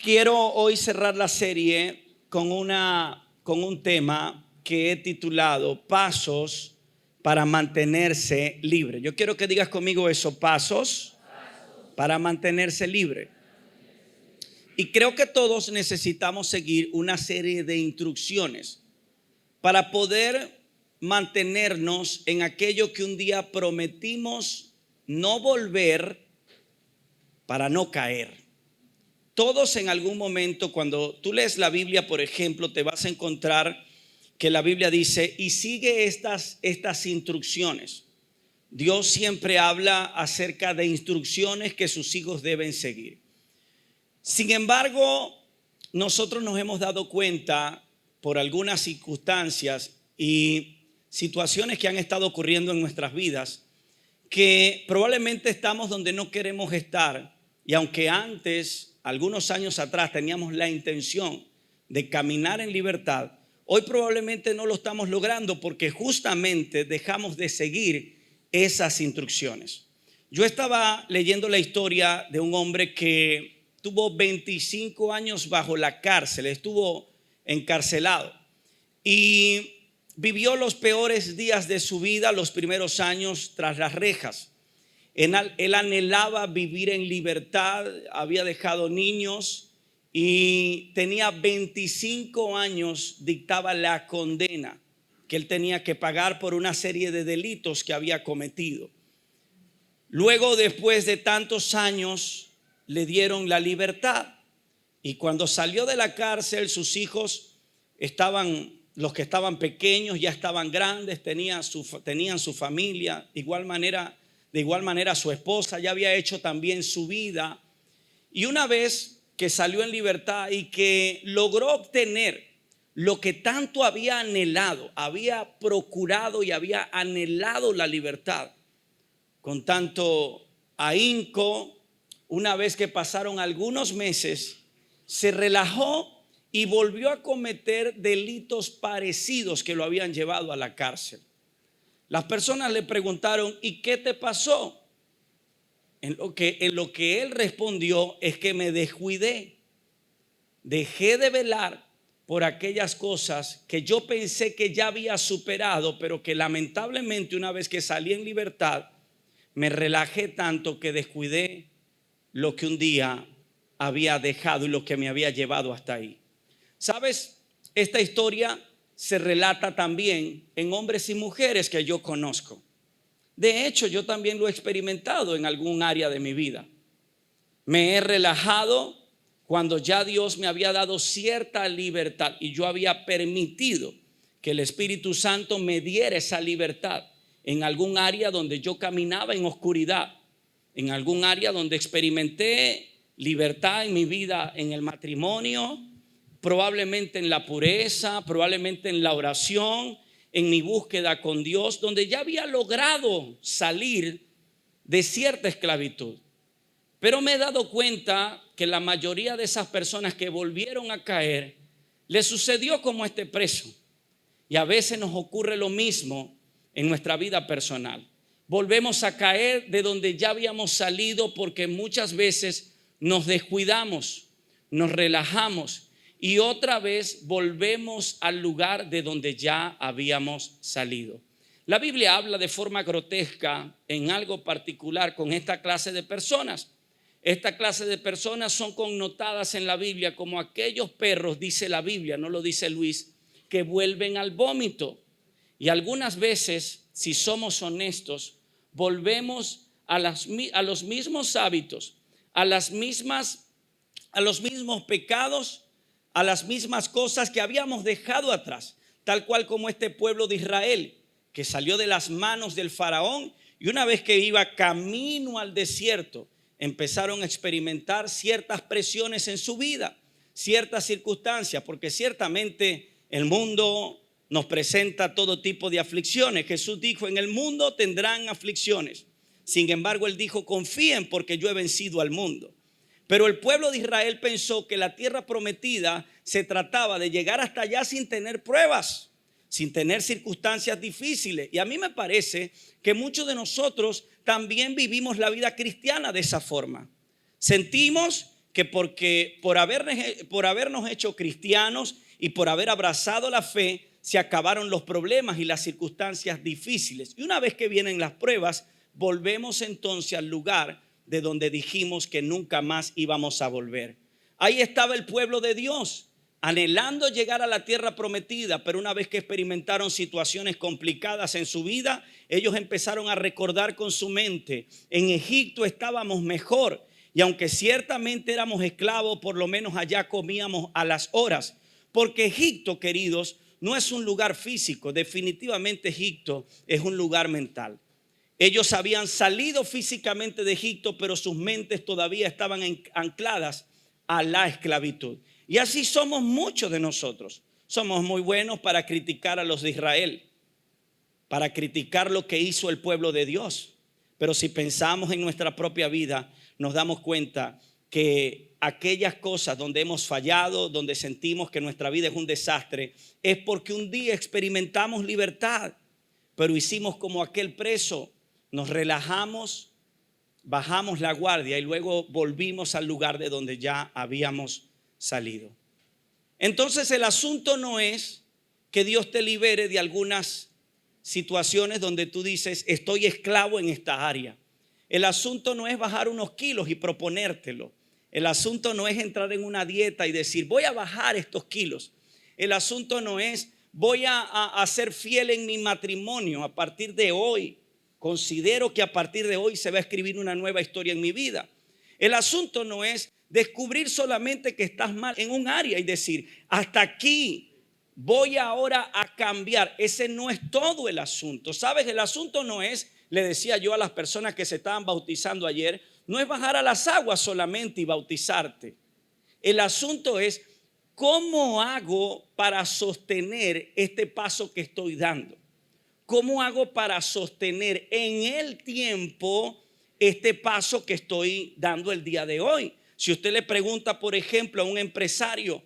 Quiero hoy cerrar la serie con un tema que he titulado Pasos para mantenerse libre. Yo quiero que digas conmigo eso, pasos para mantenerse libre. Y creo que todos necesitamos seguir una serie de instrucciones para poder mantenernos en aquello que un día prometimos no volver, para no caer. Todos en algún momento, cuando tú lees la Biblia, por ejemplo, te vas a encontrar que la Biblia dice, y sigue estas instrucciones. Dios siempre habla acerca de instrucciones que sus hijos deben seguir. Sin embargo, nosotros nos hemos dado cuenta por algunas circunstancias y situaciones que han estado ocurriendo en nuestras vidas, que probablemente estamos donde no queremos estar. Y aunque antes, algunos años atrás, teníamos la intención de caminar en libertad, hoy probablemente no lo estamos logrando porque justamente dejamos de seguir esas instrucciones. Yo estaba leyendo la historia de un hombre que tuvo 25 años bajo la cárcel, estuvo encarcelado y vivió los peores días de su vida, los primeros años tras las rejas. Él anhelaba vivir en libertad, había dejado niños y tenía 25 años, dictaba la condena que él tenía que pagar por una serie de delitos que había cometido. Luego, después de tantos años, le dieron la libertad y cuando salió de la cárcel, sus hijos los que estaban pequeños ya estaban grandes, tenían su familia, de igual manera su esposa ya había hecho también su vida. Y una vez que salió en libertad y que logró obtener lo que tanto había anhelado, había procurado y había anhelado la libertad, con tanto ahínco, una vez que pasaron algunos meses, se relajó y volvió a cometer delitos parecidos que lo habían llevado a la cárcel. Las personas le preguntaron, ¿y qué te pasó? En lo que él respondió es que me descuidé. Dejé de velar por aquellas cosas que yo pensé que ya había superado, pero que lamentablemente una vez que salí en libertad, me relajé tanto que descuidé lo que un día había dejado y lo que me había llevado hasta ahí. ¿Sabes? Esta historia se relata también en hombres y mujeres que yo conozco. De hecho, yo también lo he experimentado en algún área de mi vida. Me he relajado cuando ya Dios me había dado cierta libertad y yo había permitido que el Espíritu Santo me diera esa libertad en algún área donde yo caminaba en oscuridad, en algún área donde experimenté libertad en mi vida, en el matrimonio, probablemente en la pureza, probablemente en la oración, en mi búsqueda con Dios, donde ya había logrado salir de cierta esclavitud. Pero me he dado cuenta que la mayoría de esas personas que volvieron a caer, les sucedió como este preso. Y a veces nos ocurre lo mismo en nuestra vida personal. Volvemos a caer de donde ya habíamos salido porque muchas veces nos descuidamos, nos relajamos y otra vez volvemos al lugar de donde ya habíamos salido. La Biblia habla de forma grotesca en algo particular con esta clase de personas. Esta clase de personas son connotadas en la Biblia como aquellos perros, dice la Biblia, no lo dice Luis, que vuelven al vómito. Y algunas veces, si somos honestos, volvemos a los mismos hábitos, a los mismos pecados, a las mismas cosas que habíamos dejado atrás, tal cual como este pueblo de Israel que salió de las manos del faraón y una vez que iba camino al desierto empezaron a experimentar ciertas presiones en su vida, ciertas circunstancias, porque ciertamente el mundo nos presenta todo tipo de aflicciones. Jesús dijo, en el mundo tendrán aflicciones. Sin embargo, él dijo, confíen porque yo he vencido al mundo. Pero el pueblo de Israel pensó que la tierra prometida se trataba de llegar hasta allá sin tener pruebas, sin tener circunstancias difíciles. Y a mí me parece que muchos de nosotros también vivimos la vida cristiana de esa forma. Sentimos que porque por habernos hecho cristianos y por haber abrazado la fe, se acabaron los problemas y las circunstancias difíciles. Y una vez que vienen las pruebas, volvemos entonces al lugar de donde dijimos que nunca más íbamos a volver. Ahí estaba el pueblo de Dios, anhelando llegar a la tierra prometida, pero una vez que experimentaron situaciones complicadas en su vida, ellos empezaron a recordar con su mente: en Egipto estábamos mejor, y aunque ciertamente éramos esclavos, por lo menos allá comíamos a las horas. Porque Egipto, queridos, no es un lugar físico, definitivamente Egipto es un lugar mental. Ellos habían salido físicamente de Egipto, pero sus mentes todavía estaban ancladas a la esclavitud. Y así somos muchos de nosotros. Somos muy buenos para criticar a los de Israel, para criticar lo que hizo el pueblo de Dios. Pero si pensamos en nuestra propia vida, nos damos cuenta que aquellas cosas donde hemos fallado, donde sentimos que nuestra vida es un desastre, es porque un día experimentamos libertad, pero hicimos como aquel preso, nos relajamos, bajamos la guardia y luego volvimos al lugar de donde ya habíamos salido. Entonces el asunto no es que Dios te libere de algunas situaciones donde tú dices: estoy esclavo en esta área. El asunto no es bajar unos kilos y proponértelo. El asunto no es entrar en una dieta y decir: voy a bajar estos kilos. El asunto no es: voy a ser fiel en mi matrimonio a partir de hoy. Considero que a partir de hoy se va a escribir una nueva historia en mi vida. El asunto no es descubrir solamente que estás mal en un área y decir: hasta aquí, voy ahora a cambiar. Ese no es todo el asunto. ¿Sabes? El asunto no es, le decía yo a las personas que se estaban bautizando ayer, no es bajar a las aguas solamente y bautizarte. El asunto es: ¿cómo hago para sostener este paso que estoy dando? ¿Cómo hago para sostener en el tiempo este paso que estoy dando el día de hoy? Si usted le pregunta, por ejemplo, a un empresario,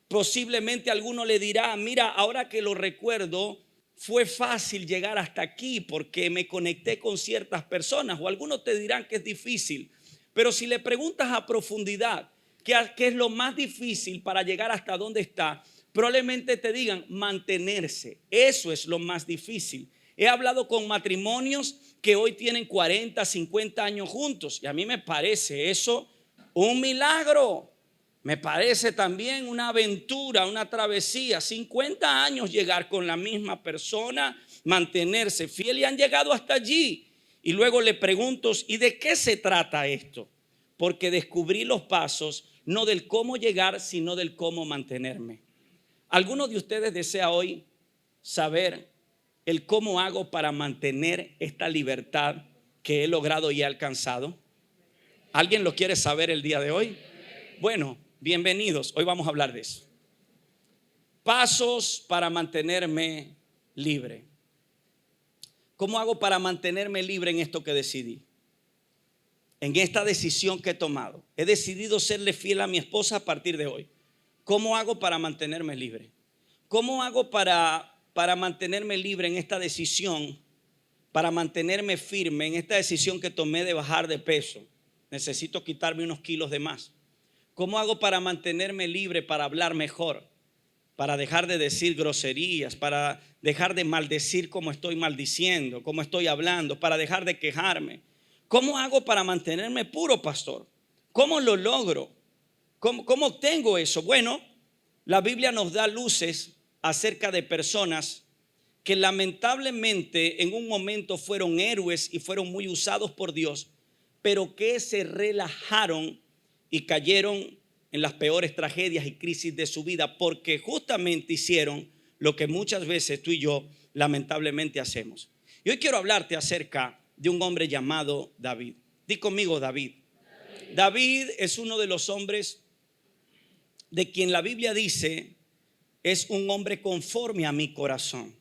posiblemente alguno le dirá: mira, ahora que lo recuerdo, fue fácil llegar hasta aquí porque me conecté con ciertas personas. O algunos te dirán que es difícil. Pero si le preguntas a profundidad qué es lo más difícil para llegar hasta donde está, probablemente te digan: mantenerse. Eso es lo más difícil. He hablado con matrimonios que hoy tienen 40, 50 años juntos, y a mí me parece eso un milagro. Me parece también una aventura, una travesía. 50 años llegar con la misma persona, mantenerse fiel, y han llegado hasta allí. Y luego le pregunto: ¿y de qué se trata esto? Porque descubrí los pasos, no del cómo llegar, sino del cómo mantenerme. ¿Alguno de ustedes desea hoy saber el cómo hago para mantener esta libertad que he logrado y he alcanzado? ¿Alguien lo quiere saber el día de hoy? Bueno, bienvenidos. Hoy vamos a hablar de eso. Pasos para mantenerme libre. ¿Cómo hago para mantenerme libre en esto que decidí? En esta decisión que he tomado. He decidido serle fiel a mi esposa a partir de hoy. ¿Cómo hago para mantenerme libre? ¿Cómo hago para mantenerme libre en esta decisión? Para mantenerme firme en esta decisión que tomé de bajar de peso. Necesito quitarme unos kilos de más. ¿Cómo hago para mantenerme libre, para hablar mejor? Para dejar de decir groserías, para dejar de maldecir como estoy maldiciendo, como estoy hablando, para dejar de quejarme. ¿Cómo hago para mantenerme puro, pastor? ¿Cómo lo logro? ¿Cómo obtengo eso? Bueno, la Biblia nos da luces acerca de personas que lamentablemente en un momento fueron héroes y fueron muy usados por Dios, pero que se relajaron y cayeron en las peores tragedias y crisis de su vida, porque justamente hicieron lo que muchas veces tú y yo lamentablemente hacemos. Y hoy quiero hablarte acerca de un hombre llamado David. Di conmigo: David. David es uno de los hombres de quien la Biblia dice: es un hombre conforme a mi corazón.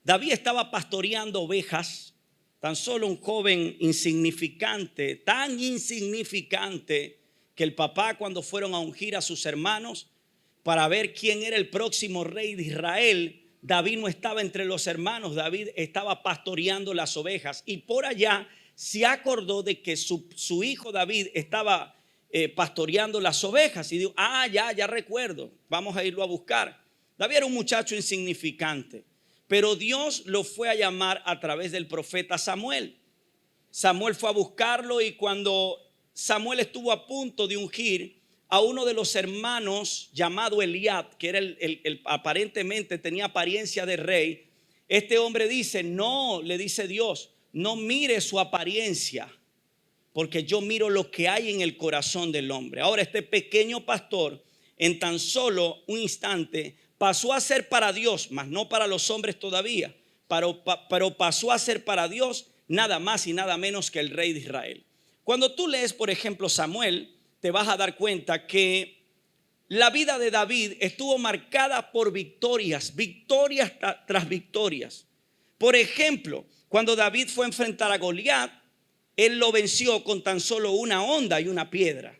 David estaba pastoreando ovejas, tan solo un joven insignificante, tan insignificante que el papá, cuando fueron a ungir a sus hermanos para ver quién era el próximo rey de Israel, David no estaba entre los hermanos. David estaba pastoreando las ovejas, y por allá se acordó de que su hijo David estaba pastoreando las ovejas. Y digo, ya recuerdo, vamos a irlo a buscar. David era un muchacho insignificante, pero Dios lo fue a llamar a través del profeta Samuel. Samuel fue a buscarlo, y cuando Samuel estuvo a punto de ungir a uno de los hermanos llamado Eliab, que era aparentemente tenía apariencia de rey, este hombre dice, no, le dice Dios, no mire su apariencia, porque yo miro lo que hay en el corazón del hombre. Ahora este pequeño pastor, en tan solo un instante, pasó a ser para Dios, mas no para los hombres todavía, pero pasó a ser para Dios nada más y nada menos que el rey de Israel. Cuando tú lees, por ejemplo, Samuel, te vas a dar cuenta que la vida de David estuvo marcada por victorias tras victorias. Por ejemplo, cuando David fue a enfrentar a Goliat, él lo venció con tan solo una honda y una piedra.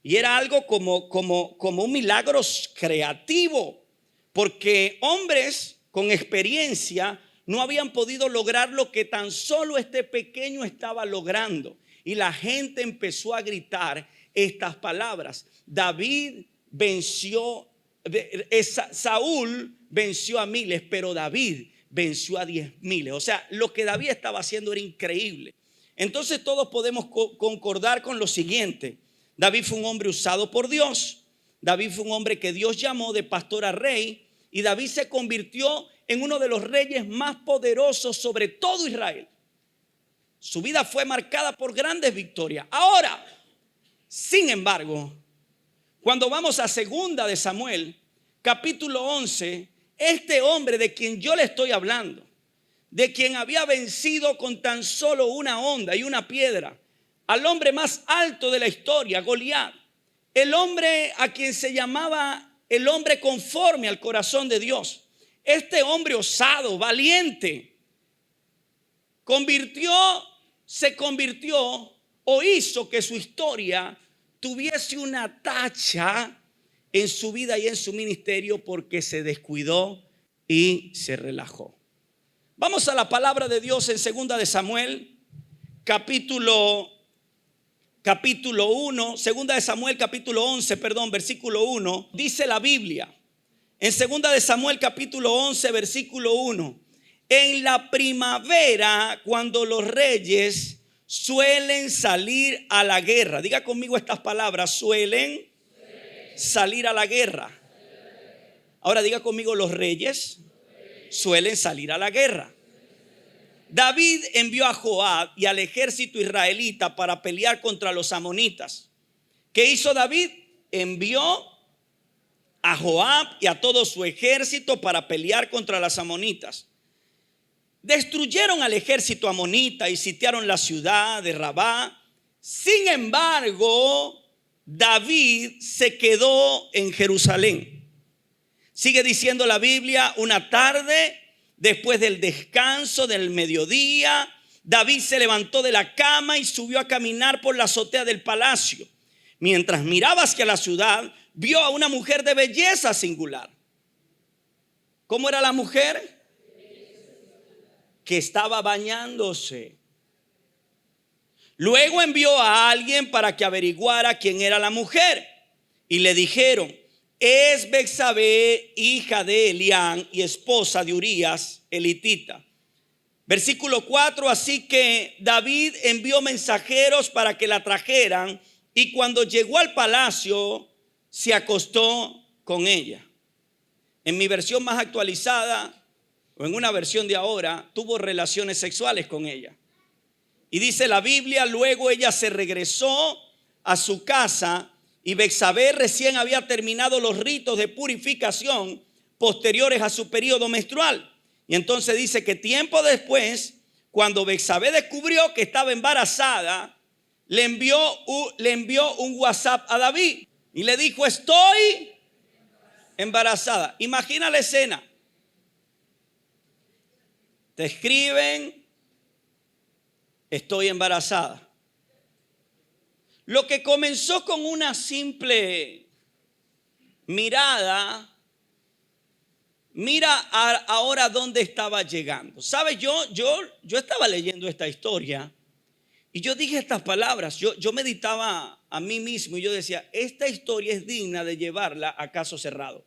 Y era algo como un milagro creativo, porque hombres con experiencia no habían podido lograr lo que tan solo este pequeño estaba logrando. Y la gente empezó a gritar estas palabras: David venció, Saúl venció a miles, pero David venció a 10,000. O sea, lo que David estaba haciendo era increíble. Entonces todos podemos concordar con lo siguiente: David fue un hombre usado por Dios. David fue un hombre que Dios llamó de pastor a rey, y David se convirtió en uno de los reyes más poderosos sobre todo Israel. Su vida fue marcada por grandes victorias. Ahora, sin embargo, cuando vamos a segunda de Samuel, capítulo 11, este hombre de quien yo le estoy hablando, de quien había vencido con tan solo una honda y una piedra al hombre más alto de la historia, Goliat, el hombre a quien se llamaba el hombre conforme al corazón de Dios, este hombre osado, valiente, se convirtió o hizo que su historia tuviese una tacha en su vida y en su ministerio, porque se descuidó y se relajó. Vamos a la palabra de Dios en segunda de Samuel, capítulo 1, segunda de Samuel capítulo 11, versículo 1, dice la Biblia, en segunda de Samuel capítulo 11, versículo 1, en la primavera, cuando los reyes suelen salir a la guerra, diga conmigo estas palabras, suelen salir a la guerra. Ahora diga conmigo, los reyes suelen salir a la guerra. David envió a Joab y al ejército israelita para pelear contra los amonitas. ¿Qué hizo David? Envió a Joab y a todo su ejército para pelear contra los amonitas. Destruyeron al ejército amonita y sitiaron la ciudad de Rabá. Sin embargo, David se quedó en Jerusalén. Sigue diciendo la Biblia, una tarde, después del descanso del mediodía, David se levantó de la cama y subió a caminar por la azotea del palacio. Mientras miraba hacia la ciudad, vio a una mujer de belleza singular. ¿Cómo era la mujer? Que estaba bañándose. Luego envió a alguien para que averiguara quién era la mujer, y le dijeron: es Betsabé, hija de Elián y esposa de Urías el hitita. Versículo 4, así que David envió mensajeros para que la trajeran, y cuando llegó al palacio se acostó con ella. En mi versión más actualizada, o en una versión de ahora, tuvo relaciones sexuales con ella. Y dice la Biblia, luego ella se regresó a su casa, y Betsabé recién había terminado los ritos de purificación posteriores a su periodo menstrual. Y entonces dice que tiempo después, cuando Betsabé descubrió que estaba embarazada, le envió un WhatsApp a David y le dijo: estoy embarazada. Imagina la escena. Te escriben: estoy embarazada. Lo que comenzó con una simple mirada, mira ahora dónde estaba llegando. ¿Sabes? Yo estaba leyendo esta historia y yo dije estas palabras. Yo meditaba a mí mismo y yo decía, esta historia es digna de llevarla a caso cerrado.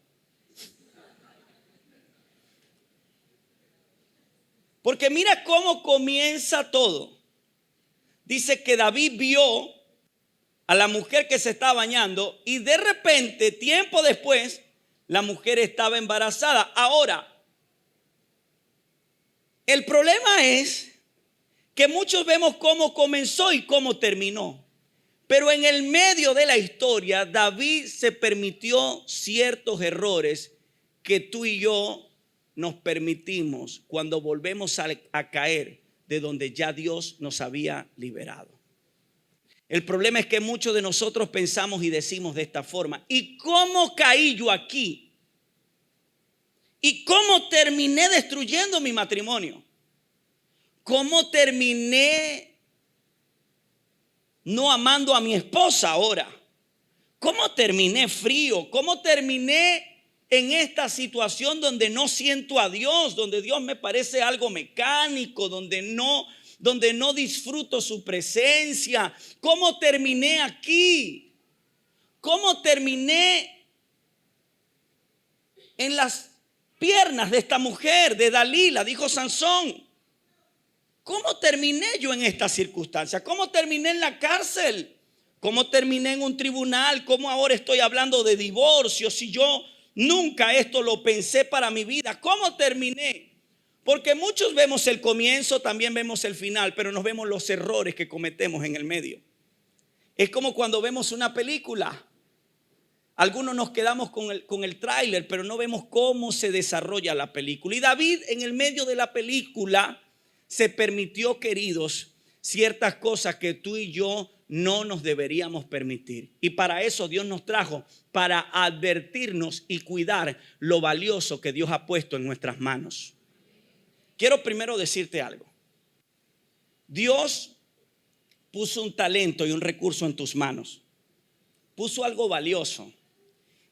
Porque mira cómo comienza todo. Dice que David vio a la mujer que se estaba bañando y de repente, tiempo después, la mujer estaba embarazada. Ahora, el problema es que muchos vemos cómo comenzó y cómo terminó. Pero en el medio de la historia, David se permitió ciertos errores que tú y yo nos permitimos cuando volvemos a caer de donde ya Dios nos había liberado. El problema es que muchos de nosotros pensamos y decimos de esta forma: ¿y cómo caí yo aquí? ¿Y cómo terminé destruyendo mi matrimonio? ¿Cómo terminé no amando a mi esposa ahora? ¿Cómo terminé frío? ¿Cómo terminé en esta situación donde no siento a Dios, donde Dios me parece algo mecánico, donde no disfruto su presencia? ¿Cómo terminé aquí? ¿Cómo terminé en las piernas de esta mujer, de Dalila, dijo Sansón? ¿Cómo terminé yo en esta circunstancia? ¿Cómo terminé en la cárcel? ¿Cómo terminé en un tribunal? ¿Cómo ahora estoy hablando de divorcio si yo nunca esto lo pensé para mi vida? ¿Cómo terminé? Porque muchos vemos el comienzo, también vemos el final, pero nos vemos los errores que cometemos en el medio. Es como cuando vemos una película. Algunos nos quedamos con el tráiler, pero no vemos cómo se desarrolla la película. Y David, en el medio de la película, se permitió, queridos, ciertas cosas que tú y yo no nos deberíamos permitir. Y para eso Dios nos trajo, para advertirnos y cuidar lo valioso que Dios ha puesto en nuestras manos. Quiero primero decirte algo. Dios puso un talento y un recurso en tus manos. Puso algo valioso.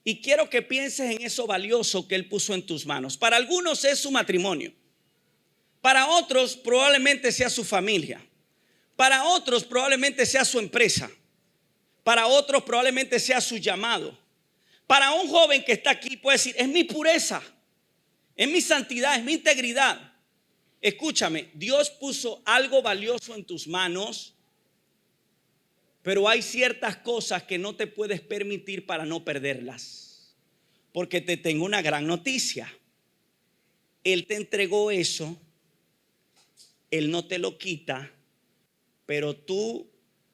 Y quiero que pienses en eso valioso que Él puso en tus manos. Para algunos es su matrimonio. Para otros probablemente sea su familia. Para otros probablemente sea su empresa. Para otros probablemente sea su llamado. Para un joven que está aquí puede decir: es mi pureza, es mi santidad, es mi integridad. Escúchame, Dios puso algo valioso en tus manos, pero hay ciertas cosas que no te puedes permitir para no perderlas. Porque te tengo una gran noticia. Él te entregó eso, Él no te lo quita, pero tú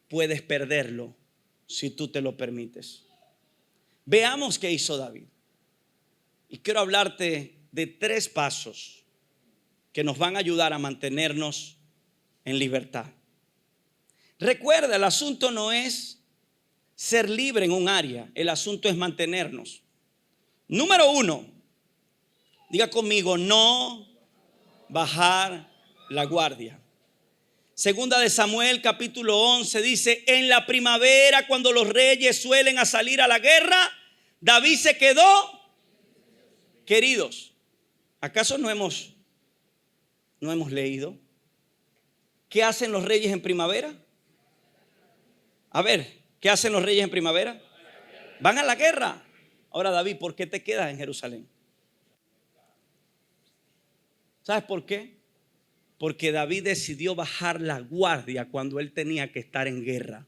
puedes perderlo si tú te lo permites. Veamos qué hizo David. Y quiero hablarte de 3 pasos que nos van a ayudar a mantenernos en libertad. Recuerda, el asunto no es ser libre en un área, el asunto es mantenernos. Número 1, diga conmigo: no bajar la guardia. Segunda de Samuel capítulo 11 dice: en la primavera, cuando los reyes suelen a salir a la guerra, David se quedó. Queridos, ¿acaso no hemos leído qué hacen los reyes en primavera? A ver, ¿qué hacen los reyes en primavera? Van a la guerra. Ahora, David, ¿por qué te quedas en Jerusalén? ¿Sabes por qué? Porque David decidió bajar la guardia cuando él tenía que estar en guerra.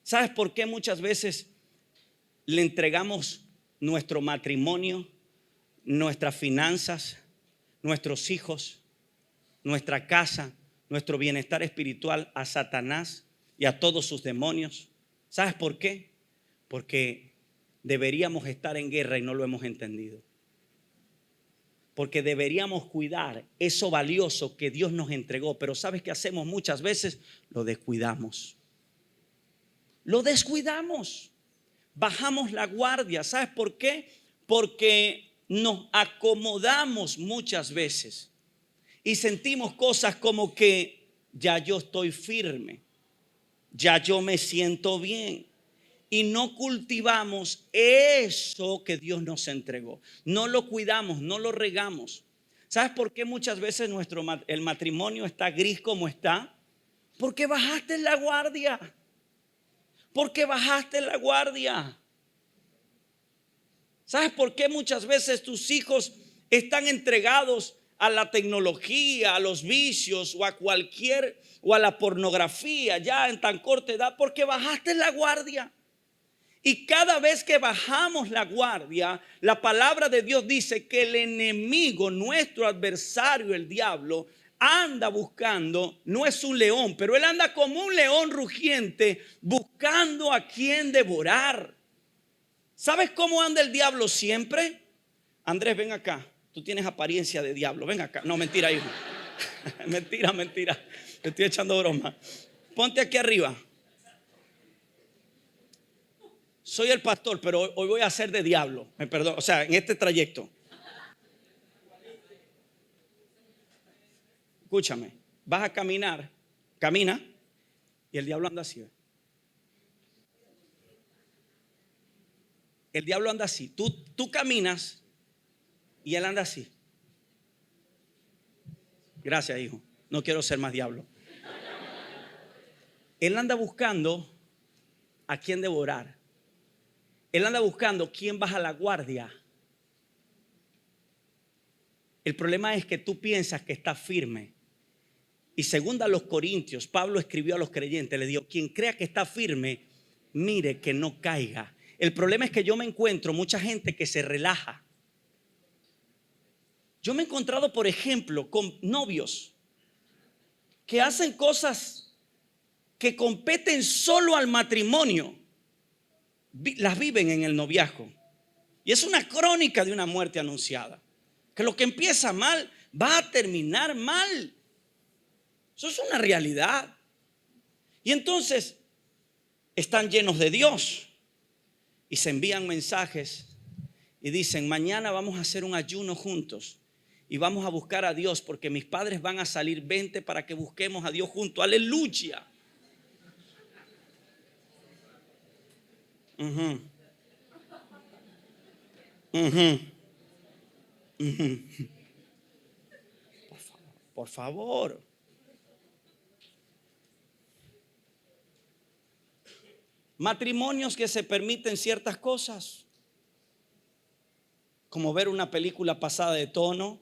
¿Sabes por qué muchas veces le entregamos nuestro matrimonio, nuestras finanzas, nuestros hijos, nuestra casa, nuestro bienestar espiritual a Satanás y a todos sus demonios? ¿Sabes por qué? Porque deberíamos estar en guerra y no lo hemos entendido. Porque deberíamos cuidar eso valioso que Dios nos entregó. Pero ¿sabes qué hacemos muchas veces? Lo descuidamos. Lo descuidamos. Bajamos la guardia. ¿Sabes por qué? Porque nos acomodamos muchas veces y sentimos cosas como que ya yo estoy firme, ya yo me siento bien. Y no cultivamos eso que Dios nos entregó. No lo cuidamos, no lo regamos. ¿Sabes por qué muchas veces el matrimonio está gris como está? Porque bajaste la guardia. Porque bajaste la guardia. ¿Sabes por qué muchas veces tus hijos están entregados a la tecnología, a los vicios o a cualquier o a la pornografía ya en tan corta edad? Porque bajaste la guardia. Y cada vez que bajamos la guardia, la palabra de Dios dice que el enemigo, nuestro adversario, el diablo, anda buscando, no es un león, pero él anda como un león rugiente buscando a quien devorar. ¿Sabes cómo anda el diablo siempre? Andrés, ven acá. Tú tienes apariencia de diablo. Ven acá. No, mentira, hijo. Mentira. Te estoy echando broma. Ponte aquí arriba. Soy el pastor, pero hoy voy a ser de diablo. Me perdón. O sea, en este trayecto. Escúchame. Vas a caminar. Camina. Y el diablo anda así. El diablo anda así. Tú caminas y él anda así. Gracias, hijo. No quiero ser más diablo. Él anda buscando a quién devorar. Él anda buscando quién baja la guardia. El problema es que tú piensas que está firme. Y según a los Corintios, Pablo escribió a los creyentes, le dijo: quien crea que está firme, mire que no caiga. El problema es que yo me encuentro mucha gente que se relaja. Yo me he encontrado, por ejemplo, con novios que hacen cosas que competen solo al matrimonio. Las viven en el noviazgo. Y es una crónica de una muerte anunciada. Que lo que empieza mal va a terminar mal. Eso es una realidad. Y entonces están llenos de Dios y se envían mensajes y dicen: mañana vamos a hacer un ayuno juntos y vamos a buscar a Dios porque mis padres van a salir. Vente para que busquemos a Dios juntos. Aleluya. Por favor. Matrimonios que se permiten ciertas cosas, como ver una película pasada de tono.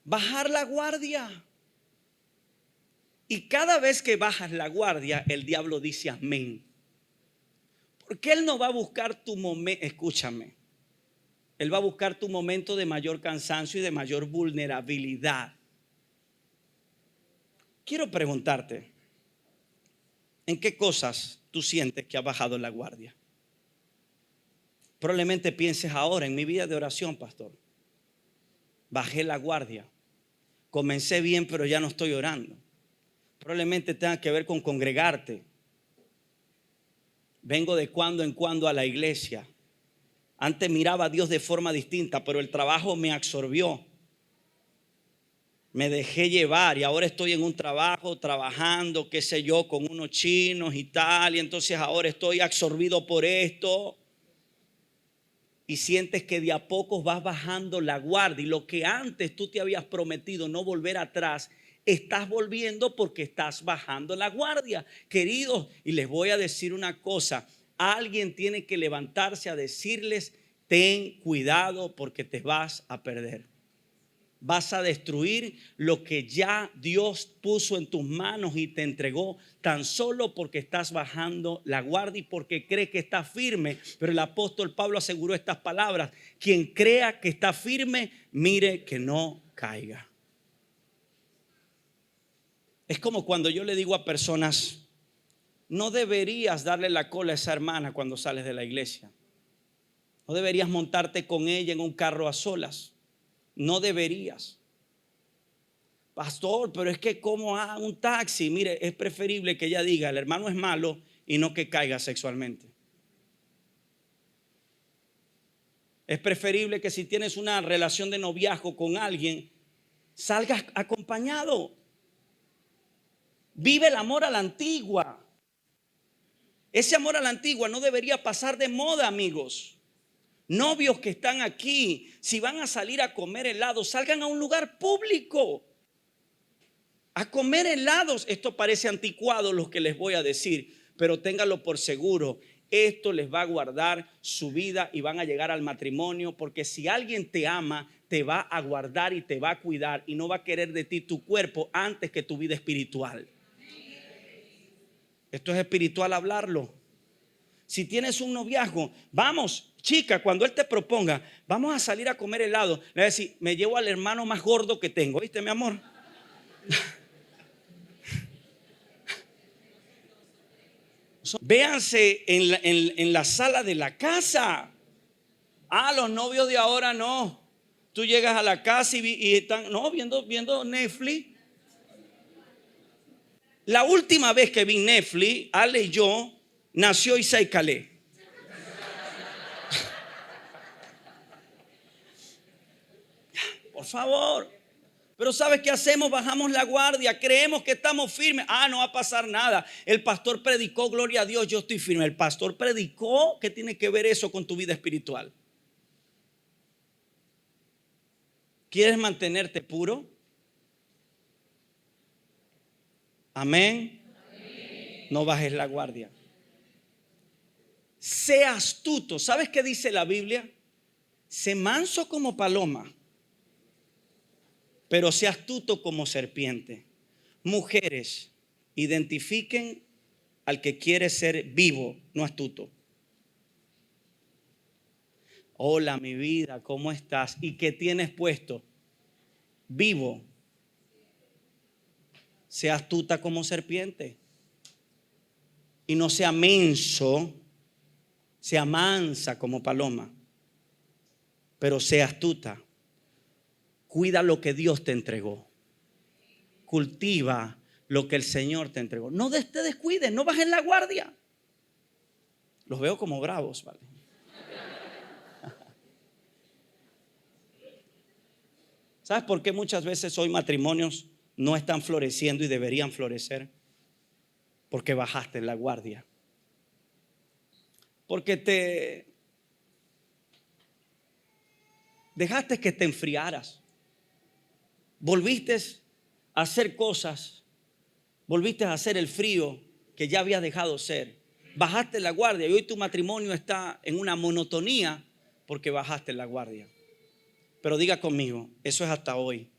Bajar la guardia. Y cada vez que bajas la guardia, el diablo dice amén. Porque él no va a buscar tu momento. Escúchame. Él va a buscar tu momento de mayor cansancio y de mayor vulnerabilidad. Quiero preguntarte: ¿en qué cosas tú sientes que has bajado la guardia? Probablemente pienses ahora: en mi vida de oración, pastor, bajé la guardia. Comencé bien, pero ya no estoy orando. Probablemente tenga que ver con congregarte. Vengo de cuando en cuando a la iglesia. Antes miraba a Dios de forma distinta, pero el trabajo me absorbió. Me dejé llevar y ahora estoy en un trabajo, trabajando, qué sé yo, con unos chinos y tal. Y entonces ahora estoy absorbido por esto. Y sientes que de a poco vas bajando la guardia. Y lo que antes tú te habías prometido no volver atrás, estás volviendo porque estás bajando la guardia. Queridos, y les voy a decir una cosa. Alguien tiene que levantarse a decirles: ten cuidado porque te vas a perder. Vas a destruir lo que ya Dios puso en tus manos y te entregó, tan solo porque estás bajando la guardia y porque cree que está firme. Pero el apóstol Pablo aseguró estas palabras: quien crea que está firme, mire que no caiga. Es como cuando yo le digo a personas: no deberías darle la cola a esa hermana cuando sales de la iglesia. No deberías montarte con ella en un carro a solas. No deberías. Pastor, pero es que como un taxi. Mire, es preferible que ella diga: el hermano es malo, y no que caiga sexualmente. Es preferible que si tienes una relación de noviazgo con alguien, salgas acompañado. Vive el amor a la antigua. Ese amor a la antigua no debería pasar de moda, amigos. Novios que están aquí, si van a salir a comer helado, salgan a un lugar público. a comer helados. Esto parece anticuado lo que les voy a decir, pero ténganlo por seguro. Esto les va a guardar su vida y van a llegar al matrimonio, porque si alguien te ama, te va a guardar y te va a cuidar y no va a querer de ti tu cuerpo antes que tu vida espiritual. Esto es espiritual hablarlo. Si tienes un noviazgo, vamos, chica, cuando él te proponga, vamos a salir a comer helado, le voy a decir, me llevo al hermano más gordo que tengo, ¿viste, mi amor? Véanse en la sala de la casa. Los novios de ahora no. Tú llegas a la casa y están viendo Netflix. La última vez que vi Netflix, Ale y yo, nació Isai Calé. Por favor. Pero ¿sabes qué hacemos? Bajamos la guardia, creemos que estamos firmes. No va a pasar nada. El pastor predicó, gloria a Dios, yo estoy firme. El pastor predicó, ¿qué tiene que ver eso con tu vida espiritual? ¿Quieres mantenerte puro? Amén. No bajes la guardia. Sé astuto. ¿Sabes qué dice la Biblia? Sé manso como paloma, pero sé astuto como serpiente. Mujeres, identifiquen al que quiere ser vivo, no astuto. Hola, mi vida, ¿cómo estás? ¿Y qué tienes puesto? Vivo. Sea astuta como serpiente. Y no sea menso, sea mansa como paloma, pero sea astuta. Cuida lo que Dios te entregó. Cultiva lo que el Señor te entregó. No te descuides, no bajes la guardia. Los veo como bravos, ¿vale? ¿Sabes por qué muchas veces hoy matrimonios no están floreciendo y deberían florecer? Porque bajaste la guardia. Porque te dejaste que te enfriaras. Volviste a hacer cosas. Volviste a hacer el frío que ya habías dejado ser. Bajaste la guardia y hoy tu matrimonio está en una monotonía porque bajaste la guardia. Pero diga conmigo, eso es hasta hoy.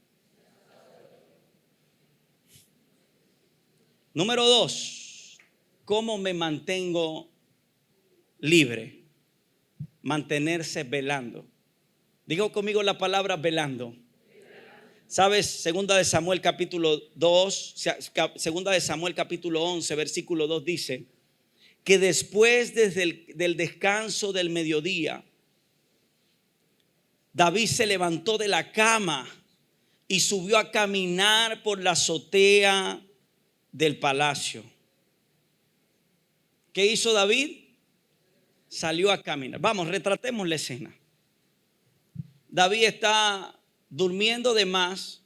Número 2, ¿cómo me mantengo libre? Mantenerse velando. Digo conmigo la palabra velando. ¿Sabes? Segunda de Samuel capítulo 2, segunda de Samuel capítulo 11, versículo 2 dice que después del descanso del mediodía, David se levantó de la cama y subió a caminar por la azotea del palacio. ¿Qué hizo David? Salió a caminar. Vamos, retratemos la escena. David está durmiendo de más.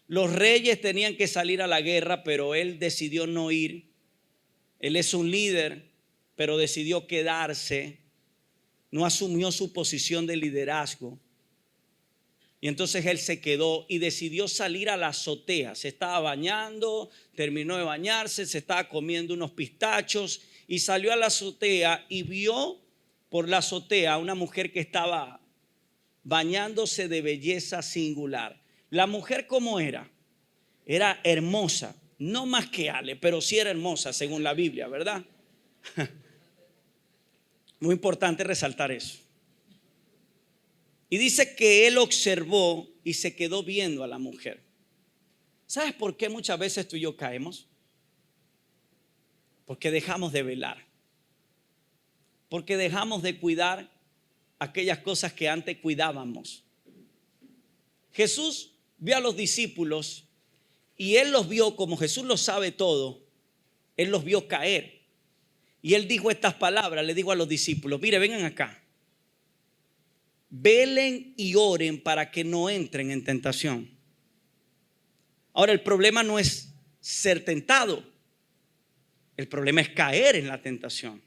Los reyes tenían que salir a la guerra, pero él decidió no ir. Él es un líder, pero decidió quedarse. No asumió su posición de liderazgo. Y entonces él se quedó y decidió salir a la azotea. Se estaba bañando, terminó de bañarse, se estaba comiendo unos pistachos y salió a la azotea y vio por la azotea a una mujer que estaba bañándose de belleza singular. La mujer, ¿cómo era? Era hermosa, no más que Ale, pero sí era hermosa según la Biblia, ¿verdad? Muy importante resaltar eso. Y dice que él observó y se quedó viendo a la mujer. ¿Sabes por qué muchas veces tú y yo caemos? Porque dejamos de velar. Porque dejamos de cuidar aquellas cosas que antes cuidábamos. Jesús vio a los discípulos y él los vio, como Jesús lo sabe todo, él los vio caer. Y él dijo estas palabras, le dijo a los discípulos, mire, vengan acá. Velen y oren para que no entren en tentación. Ahora, el problema no es ser tentado. El problema es caer en la tentación.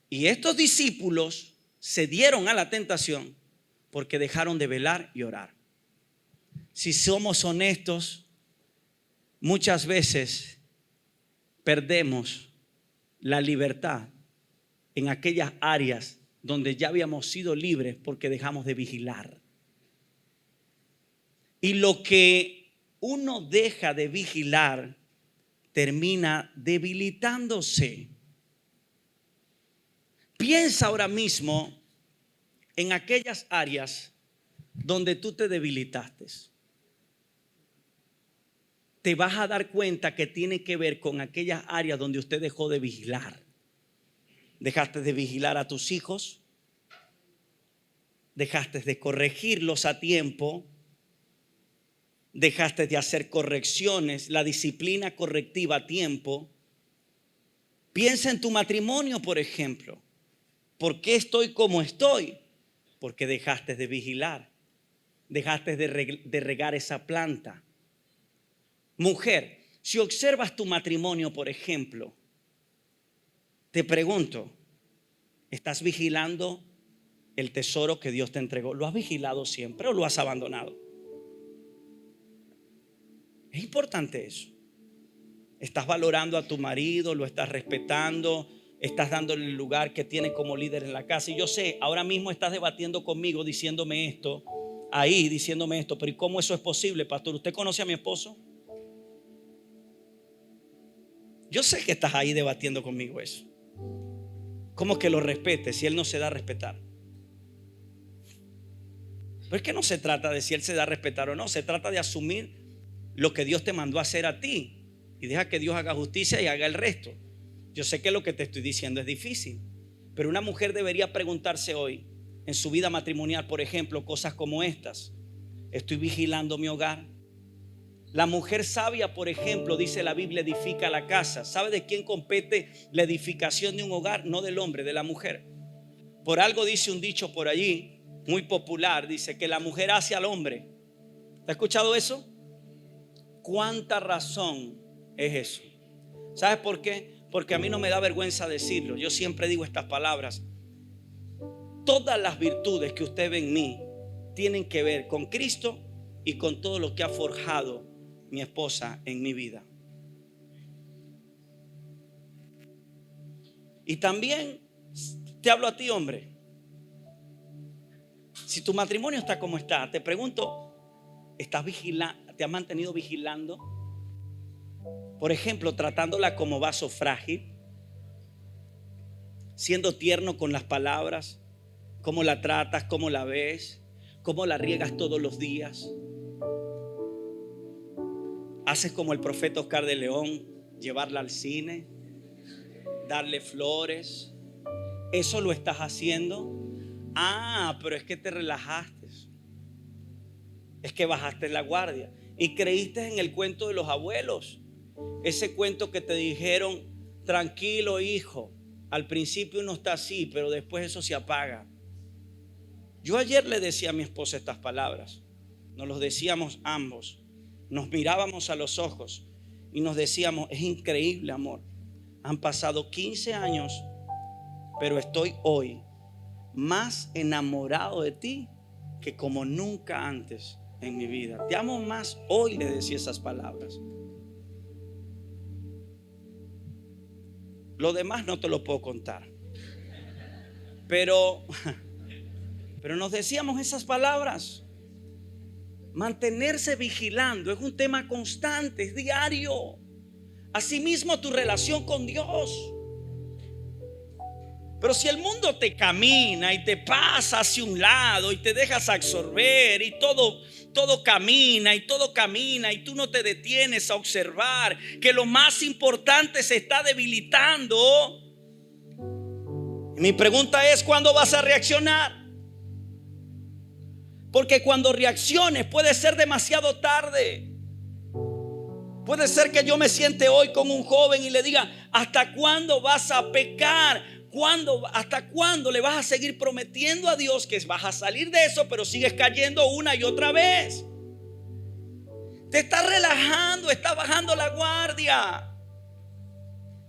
Y estos discípulos se dieron a la tentación porque dejaron de velar y orar. Si somos honestos, muchas veces perdemos la libertad en aquellas áreas donde ya habíamos sido libres porque dejamos de vigilar. Y lo que uno deja de vigilar termina debilitándose. Piensa ahora mismo en aquellas áreas donde tú te debilitaste. Te vas a dar cuenta que tiene que ver con aquellas áreas donde usted dejó de vigilar. Dejaste de vigilar a tus hijos, dejaste de corregirlos a tiempo, dejaste de hacer correcciones, la disciplina correctiva a tiempo. Piensa en tu matrimonio, por ejemplo. ¿Por qué estoy como estoy? Porque dejaste de vigilar, dejaste de regar esa planta. Mujer, si observas tu matrimonio, por ejemplo, te pregunto, ¿estás vigilando el tesoro que Dios te entregó? ¿Lo has vigilado siempre o lo has abandonado? Es importante eso. ¿Estás valorando a tu marido? ¿Lo estás respetando? ¿Estás dándole el lugar que tiene como líder en la casa? Y yo sé, ahora mismo estás debatiendo conmigo diciéndome esto, pero ¿y cómo eso es posible, pastor? ¿Usted conoce a mi esposo? Yo sé que estás ahí debatiendo conmigo eso. ¿Cómo que lo respete si él no se da a respetar? Pero es que no se trata de si él se da a respetar o no. Se trata de asumir lo que Dios te mandó a hacer a ti y deja que Dios haga justicia y haga el resto. Yo sé que lo que te estoy diciendo es difícil, pero una mujer debería preguntarse hoy en su vida matrimonial, por ejemplo, cosas como estas. ¿Estoy vigilando mi hogar? La mujer sabia, por ejemplo, dice la Biblia, edifica la casa. ¿Sabe de quién compete la edificación de un hogar? No del hombre, de la mujer. Por algo dice un dicho por allí, muy popular, dice que la mujer hace al hombre. ¿Te has escuchado eso? ¿Cuánta razón es eso? ¿Sabes por qué? Porque a mí no me da vergüenza decirlo. Yo siempre digo estas palabras. Todas las virtudes que usted ve en mí tienen que ver con Cristo y con todo lo que ha forjado mi esposa en mi vida. Y también te hablo a ti, hombre. Si tu matrimonio está como está, te pregunto, ¿estás vigilando? ¿Te has mantenido vigilando? Por ejemplo, tratándola como vaso frágil, siendo tierno con las palabras, cómo la tratas, cómo la ves, cómo la riegas todos los días. Haces como el profeta Oscar de León, llevarla al cine, darle flores. ¿Eso lo estás haciendo? Pero es que te relajaste, es que bajaste la guardia y creíste en el cuento de los abuelos. Ese cuento que te dijeron, tranquilo hijo, al principio uno está así, pero después eso se apaga. Yo ayer le decía a mi esposa estas palabras, nos los decíamos ambos, nos mirábamos a los ojos y nos decíamos, es increíble, amor, han pasado 15 años, pero estoy hoy más enamorado de ti que como nunca antes en mi vida. Te amo más hoy, le decía esas palabras. Lo demás no te lo puedo contar, pero nos decíamos esas palabras. Mantenerse vigilando es un tema constante, es diario. Asimismo tu relación con Dios. Pero si el mundo te camina y te pasa hacia un lado y te dejas absorber y todo camina y tú no te detienes a observar que lo más importante se está debilitando, mi pregunta es, ¿cuándo vas a reaccionar? Porque cuando reacciones puede ser demasiado tarde. Puede ser que yo me siente hoy con un joven y le diga, ¿hasta cuándo vas a pecar? ¿Hasta cuándo le vas a seguir prometiendo a Dios que vas a salir de eso, pero sigues cayendo una y otra vez? Te estás relajando, estás bajando la guardia.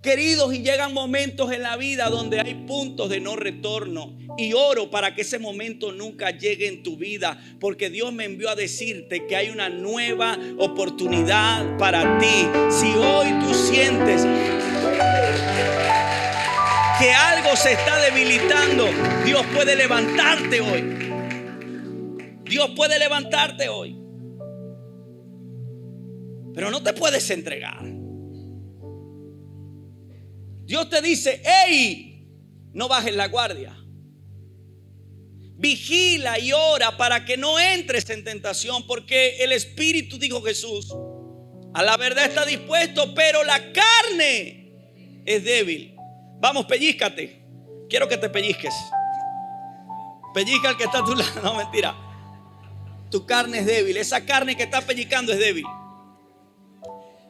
Queridos, y llegan momentos en la vida donde hay puntos de no retorno. Y oro para que ese momento nunca llegue en tu vida, porque Dios me envió a decirte que hay una nueva oportunidad para ti. Si hoy tú sientes que algo se está debilitando, Dios puede levantarte hoy. Dios puede levantarte hoy. Pero no te puedes entregar. Dios te dice: hey, no bajes la guardia. Vigila y ora para que no entres en tentación, porque el espíritu, dijo Jesús, a la verdad está dispuesto, pero la carne es débil. Vamos, pellízcate. Quiero que te pellizques. Pellizca al que está a tu lado. No, mentira. Tu carne es débil. Esa carne que está pellizcando es débil,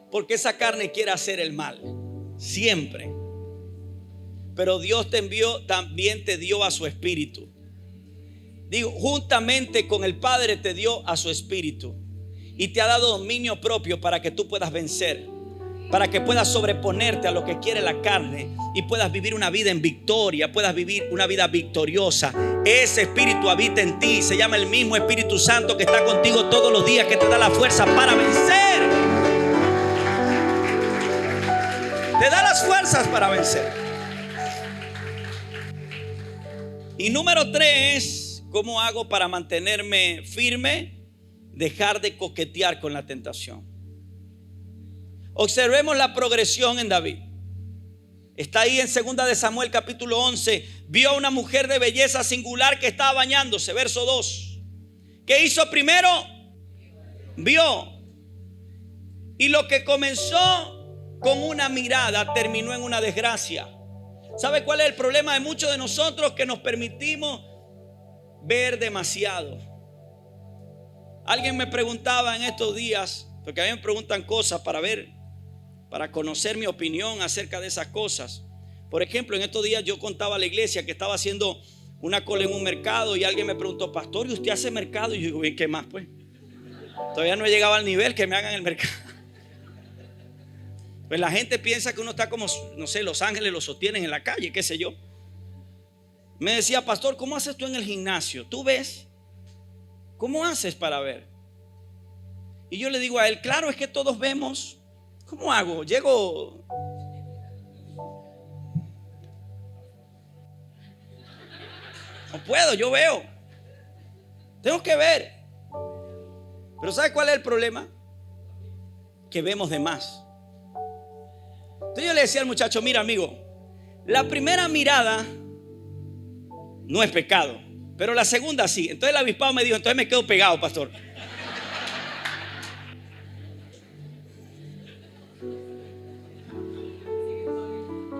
porque esa carne quiere hacer el mal siempre. Pero Dios te envió, también te dio a su espíritu. Digo, juntamente con el Padre te dio a su espíritu y te ha dado dominio propio para que tú puedas vencer, para que puedas sobreponerte a lo que quiere la carne y puedas vivir una vida en victoria, puedas vivir una vida victoriosa. Ese espíritu habita en ti, se llama el mismo Espíritu Santo que está contigo todos los días, que te da la fuerza para vencer. Te da las fuerzas para vencer. Y número 3, ¿cómo hago para mantenerme firme? Dejar de coquetear con la tentación. Observemos la progresión en David. Está ahí en 2 de Samuel capítulo 11. Vio a una mujer de belleza singular que estaba bañándose. Verso 2. ¿Qué hizo primero? Vio. Y lo que comenzó con una mirada terminó en una desgracia. ¿Sabe cuál es el problema de muchos de nosotros? Que nos permitimos ver demasiado. Alguien me preguntaba en estos días, porque a mí me preguntan cosas para conocer mi opinión acerca de esas cosas. Por ejemplo, en estos días yo contaba a la iglesia que estaba haciendo una cola en un mercado y alguien me preguntó: pastor, ¿y usted hace mercado? Y yo digo: ¿y qué más pues? Todavía no he llegado al nivel que me hagan el mercado. Pues la gente piensa que uno está como, no sé, los ángeles lo sostienen en la calle, qué sé yo. Me decía: pastor, ¿cómo haces tú en el gimnasio? ¿Tú ves? ¿Cómo haces para ver? Y yo le digo a él: claro, es que todos vemos. ¿Cómo hago? Llego. No puedo, yo veo. Tengo que ver. Pero ¿sabe cuál es el problema? Que vemos de más. Entonces yo le decía al muchacho: mira, amigo, la primera mirada no es pecado, pero la segunda sí. Entonces el avispado me dijo: entonces me quedo pegado, pastor.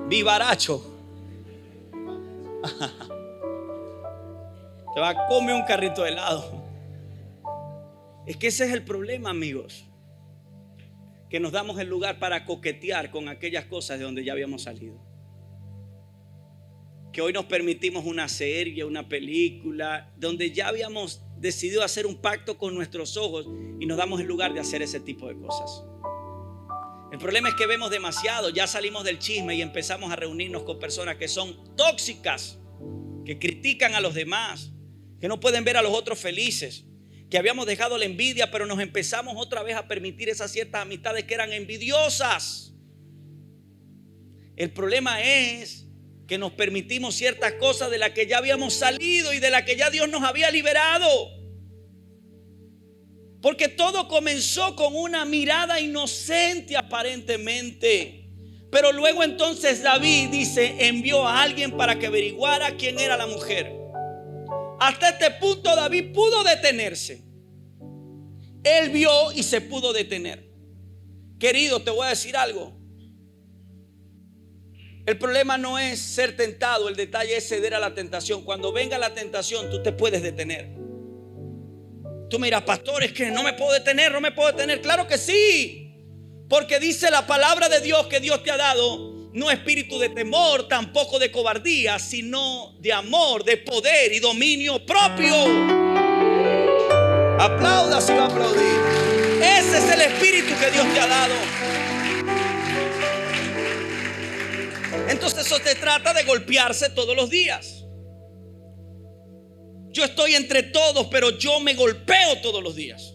Vivaracho. Te va a comer un carrito de helado. Es que ese es el problema, amigos, que nos damos el lugar para coquetear con aquellas cosas de donde ya habíamos salido. Que hoy nos permitimos una serie, una película, donde ya habíamos decidido hacer un pacto con nuestros ojos y nos damos el lugar de hacer ese tipo de cosas. El problema es que vemos demasiado, ya salimos del chisme y empezamos a reunirnos con personas que son tóxicas, que critican a los demás, que no pueden ver a los otros felices, que habíamos dejado la envidia, pero nos empezamos otra vez a permitir esas ciertas amistades que eran envidiosas. El problema es que nos permitimos ciertas cosas de las que ya habíamos salido y de las que ya Dios nos había liberado. Porque todo comenzó con una mirada inocente aparentemente. Pero luego entonces David dice, envió a alguien para que averiguara quién era la mujer. Hasta este punto David pudo detenerse. Él vio y se pudo detener. Querido, te voy a decir algo. El problema no es ser tentado, el detalle es ceder a la tentación. Cuando venga la tentación, tú te puedes detener. Tú me dirás, pastor, es que no me puedo detener, no me puedo detener. Claro que sí, porque dice la palabra de Dios que Dios te ha dado no espíritu de temor, tampoco de cobardía, sino de amor, de poder y dominio propio. Aplauda si va a aplaudir. Ese es el espíritu que Dios te ha dado. Entonces eso se trata de golpearse todos los días. Yo estoy entre todos, pero yo me golpeo todos los días.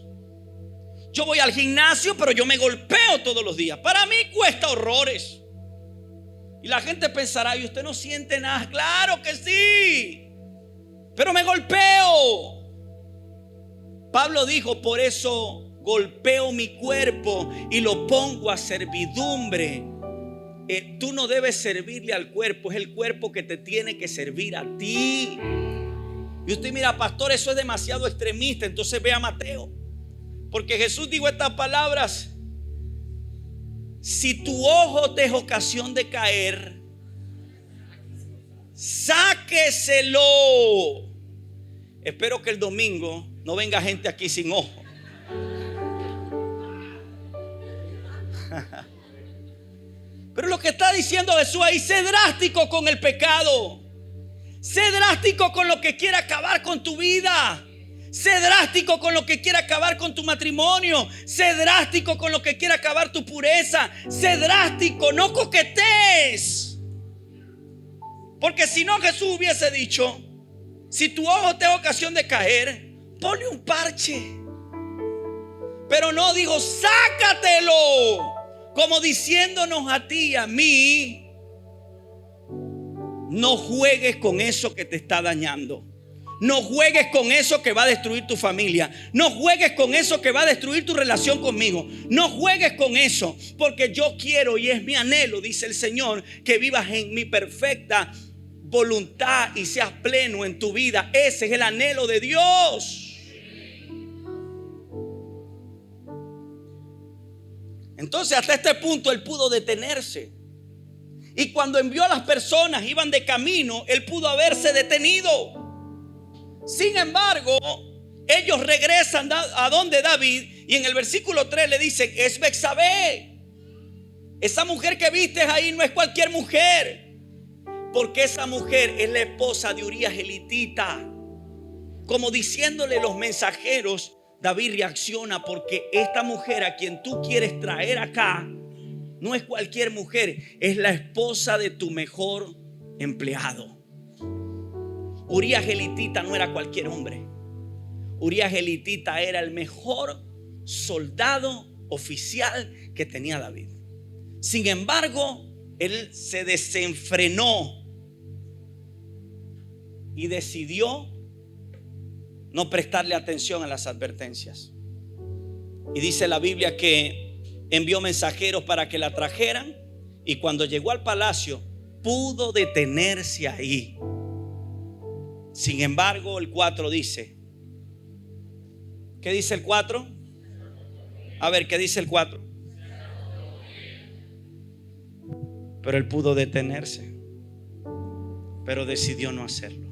Yo voy al gimnasio, pero yo me golpeo todos los días. Para mí cuesta horrores. Y la gente pensará, ¿y usted no siente nada? Claro que sí, pero me golpeo. Pablo dijo, por eso golpeo mi cuerpo y lo pongo a servidumbre. Tú no debes servirle al cuerpo, es el cuerpo que te tiene que servir a ti. Y usted mira, pastor, eso es demasiado extremista. Entonces ve a Mateo, porque Jesús dijo estas palabras: si tu ojo te es ocasión de caer, sáqueselo. Espero que el domingo no venga gente aquí sin ojo. Pero lo que está diciendo Jesús ahí: sé drástico con el pecado. Sé drástico con lo que quiere acabar con tu vida. Sé drástico con lo que quiere acabar con tu matrimonio. Sé drástico con lo que quiere acabar tu pureza. Sé drástico, no coquetees. Porque si no, Jesús hubiese dicho: si tu ojo te da ocasión de caer, ponle un parche. Pero no, dijo: sácatelo. Como diciéndonos a ti y a mí: no juegues con eso que te está dañando. No juegues con eso que va a destruir tu familia. No juegues con eso que va a destruir tu relación conmigo. No juegues con eso, porque yo quiero, y es mi anhelo, dice el Señor, que vivas en mi perfecta voluntad y seas pleno en tu vida. Ese es el anhelo de Dios. Entonces, hasta este punto Él pudo detenerse. Y cuando envió a las personas, iban de camino, Él pudo haberse detenido. Sin embargo, ellos regresan a donde David, y en el versículo 3 le dicen: es Betsabé. Esa mujer que viste ahí no es cualquier mujer, porque esa mujer es la esposa de Urías elitita. Como diciéndole los mensajeros, David reacciona, porque esta mujer a quien tú quieres traer acá no es cualquier mujer, es la esposa de tu mejor empleado. Urías elitita no era cualquier hombre. Urías elitita era el mejor soldado oficial que tenía David. Sin embargo, él se desenfrenó y decidió no prestarle atención a las advertencias. Y dice la Biblia que envió mensajeros para que la trajeran, y cuando llegó al palacio pudo detenerse ahí. Sin embargo, el 4 dice, ¿qué dice el 4? A ver, ¿qué dice el 4? Pero él pudo detenerse, pero decidió no hacerlo.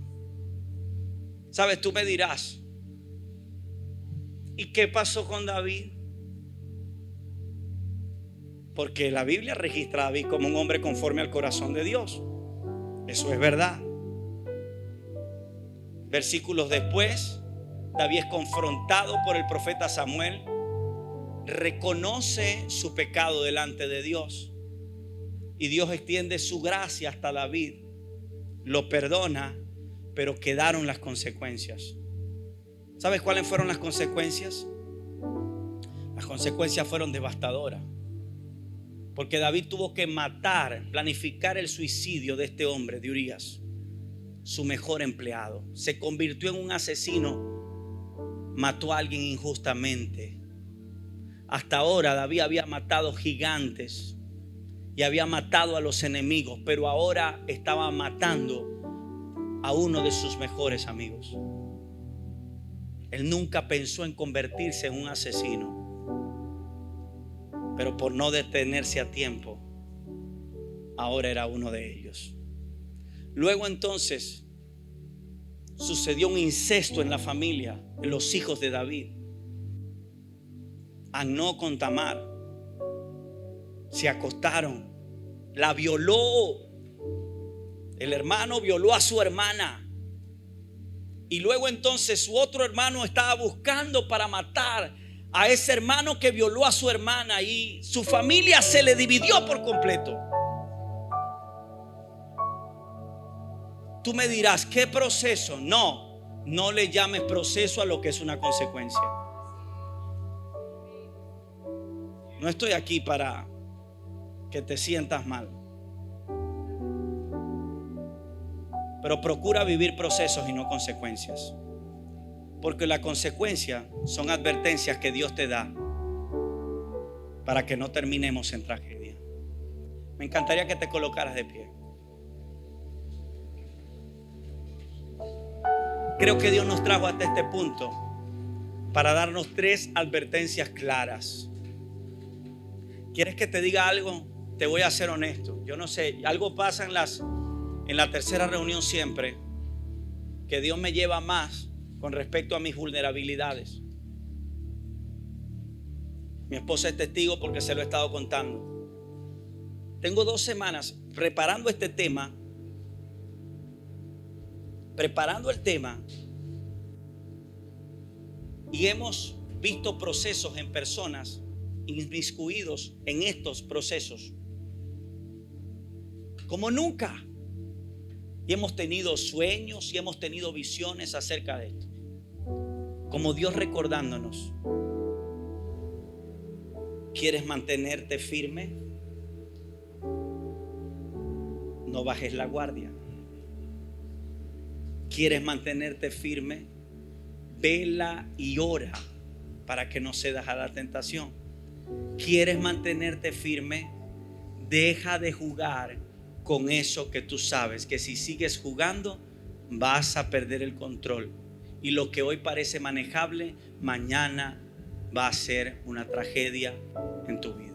Sabes, tú me dirás, ¿y qué pasó con David? Porque la Biblia registra a David como un hombre conforme al corazón de Dios. Eso es verdad. Versículos después, David es confrontado por el profeta Samuel, reconoce su pecado delante de Dios, y Dios extiende su gracia hasta David, lo perdona, pero quedaron las consecuencias. ¿Sabes cuáles fueron las consecuencias? Las consecuencias fueron devastadoras, porque David tuvo que planificar el suicidio de este hombre, de Urías, su mejor empleado. Se convirtió en un asesino, mató a alguien injustamente. Hasta ahora David había matado gigantes y había matado a los enemigos, pero ahora estaba matando a uno de sus mejores amigos. Él nunca pensó en convertirse en un asesino, pero por no detenerse a tiempo, ahora era uno de ellos. Luego entonces sucedió un incesto en la familia, en los hijos de David. Amnón con Tamar se acostaron, la violó. El hermano violó a su hermana, y luego entonces su otro hermano estaba buscando para matar a ese hermano que violó a su hermana, y su familia se le dividió por completo. Tú me dirás, ¿qué proceso? No le llames proceso a lo que es una consecuencia. No estoy aquí para que te sientas mal, pero procura vivir procesos y no consecuencias, porque la consecuencia son advertencias que Dios te da para que no terminemos en tragedia. Me encantaría que te colocaras de pie. Creo que Dios nos trajo hasta este punto para darnos 3 advertencias claras. ¿Quieres que te diga algo? Te voy a ser honesto. Yo no sé, algo pasa en la tercera reunión siempre, que Dios me lleva más con respecto a mis vulnerabilidades. Mi esposa es testigo porque se lo he estado contando. Tengo 2 semanas preparando este tema, preparando el tema, y hemos visto procesos en personas inmiscuidos en estos procesos como nunca, y hemos tenido sueños y hemos tenido visiones acerca de esto, como Dios recordándonos: ¿quieres mantenerte firme? No bajes la guardia. ¿Quieres mantenerte firme? Vela y ora para que no cedas a la tentación. ¿Quieres mantenerte firme? Deja de jugar con eso que tú sabes que si sigues jugando vas a perder el control, y lo que hoy parece manejable mañana va a ser una tragedia en tu vida.